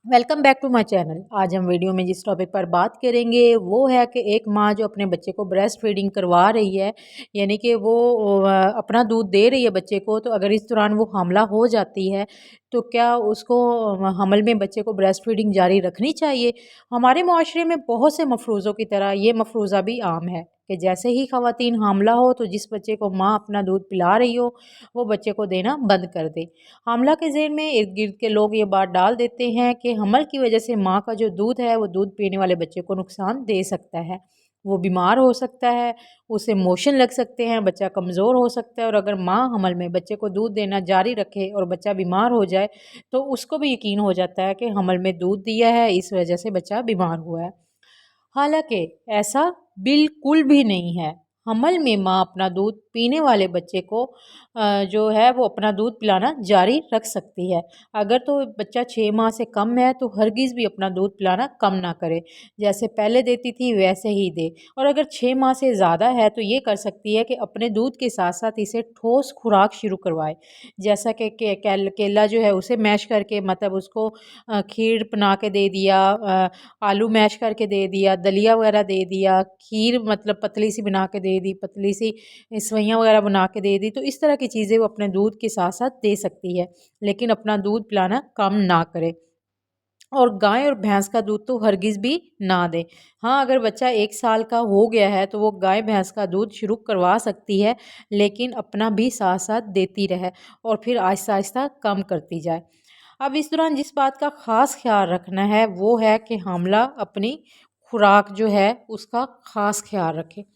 Welcome back to my channel. आज हम video में जिस टॉपिक पर बात करेंगे वो है कि एक माँ जो अपने बच्चे को ब्रेस्ट फीडिंग करवा रही है, यानी कि वो अपना दूध दे रही है बच्चे को, तो अगर इस दौरान वो हामला हो जाती है तो क्या उसको हमल में बच्चे को ब्रेस्ट फीडिंग जारी रखनी चाहिए। हमारे माशरे में बहुत से मफरूज़ों की तरह ये मफरूज़ा भी आम है कि जैसे ही ख़वातीन हामला हो तो जिस बच्चे को माँ अपना दूध पिला रही हो वो बच्चे को देना बंद कर दे। हामला के ज़ेन में इर्द गिर्द के लोग ये बात डाल देते हैं कि हमल की वजह से माँ का जो दूध है वो दूध पीने वाले बच्चे को नुकसान दे सकता है, वो बीमार हो सकता है, उसे मोशन लग सकते हैं, बच्चा कमज़ोर हो सकता है। और अगर माँ हमल में बच्चे को दूध देना जारी रखे और बच्चा बीमार हो जाए तो उसको भी यकीन हो जाता है कि हमल में दूध दिया है, इस वजह से बच्चा बीमार हुआ है। हालांकि ऐसा बिल्कुल भी नहीं है। हमल में माँ अपना दूध पीने वाले बच्चे को जो है वो अपना दूध पिलाना जारी रख सकती है। अगर तो बच्चा 6 माह से कम है तो हरगिज़ भी अपना दूध पिलाना कम ना करे, जैसे पहले देती थी वैसे ही दे। और अगर 6 माह से ज़्यादा है तो ये कर सकती है कि अपने दूध के साथ साथ इसे ठोस खुराक शुरू करवाए, जैसा कि केला जो है उसे मैश करके, मतलब उसको खीर बना के दे दिया, आलू मैश करके दे दिया, दलिया वगैरह दे दिया, खीर मतलब पतली सी बना के दे दी, पतली सी सेवइयाँ वगैरह बना के दे दी। तो इस तरह की चीज़ें वो अपने दूध के साथ साथ दे सकती है, लेकिन अपना दूध पिलाना कम ना करे। और गाय और भैंस का दूध तो हरगिज़ भी ना दें। हाँ, अगर बच्चा 1 साल का हो गया है तो वो गाय भैंस का दूध शुरू करवा सकती है, लेकिन अपना भी साथ साथ देती रहे और फिर आहिस्ता आहिस्ता कम करती जाए। अब इस दौरान जिस बात का ख़ास ख्याल रखना है वो है कि हामला अपनी खुराक जो है उसका ख़ास ख्याल रखे।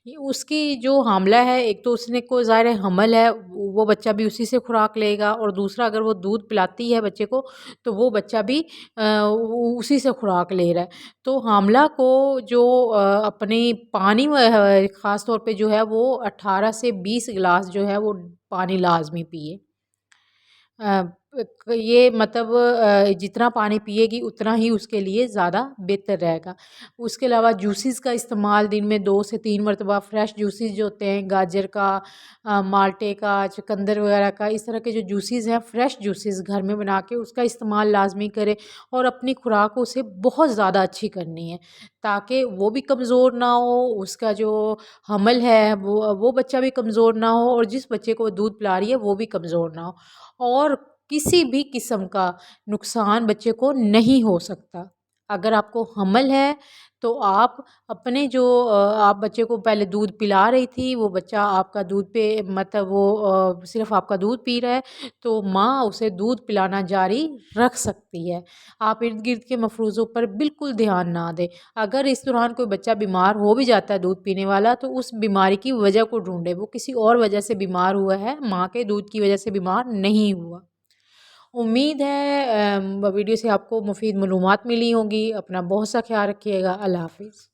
ये उसकी जो हामला है, एक तो उसने को ज़ाहिर है हमल है, वो बच्चा भी उसी से खुराक लेगा, और दूसरा अगर वो दूध पिलाती है बच्चे को तो वो बच्चा भी उसी से खुराक ले रहा है। तो हामला को जो अपने पानी ख़ास तौर पे जो है वो 18 से 20 गिलास जो है वो पानी लाजमी पिए। अ, ये मतलब जितना पानी पिएगी उतना ही उसके लिए ज़्यादा बेहतर रहेगा। उसके अलावा जूसेस का इस्तेमाल दिन में 2 से 3 मरतबा, फ्रेश जूसेस जो होते हैं गाजर का, माल्टे का, चुकंदर वगैरह का, इस तरह के जो जूसेस हैं, फ्रेश जूसेस घर में बना के उसका इस्तेमाल लाज़मी करें। और अपनी खुराक उसे बहुत ज़्यादा अच्छी करनी है ताकि वो भी कमज़ोर ना हो, उसका जो हमल है वो बच्चा भी कमज़ोर ना हो, और जिस बच्चे को वो दूध पिला रही है वो भी कमज़ोर ना हो। और किसी भी किस्म का नुकसान बच्चे को नहीं हो सकता। अगर आपको हमल है तो आप अपने जो आप बच्चे को पहले दूध पिला रही थी, वो बच्चा आपका दूध पे मतलब वो सिर्फ़ आपका दूध पी रहा है, तो माँ उसे दूध पिलाना जारी रख सकती है। आप इर्द-गिर्द के मफरूज़ों पर बिल्कुल ध्यान ना दें। अगर इस दौरान कोई बच्चा बीमार हो भी जाता है दूध पीने वाला, तो उस बीमारी की वजह को ढूँढे। वो किसी और वजह से बीमार हुआ है, माँ के दूध की वजह से बीमार नहीं हुआ। उम्मीद है वीडियो से आपको मुफ़ीद मालूमात मिली होंगी। अपना बहुत सा ख़्याल रखिएगा। अल्लाह हाफ़िज़।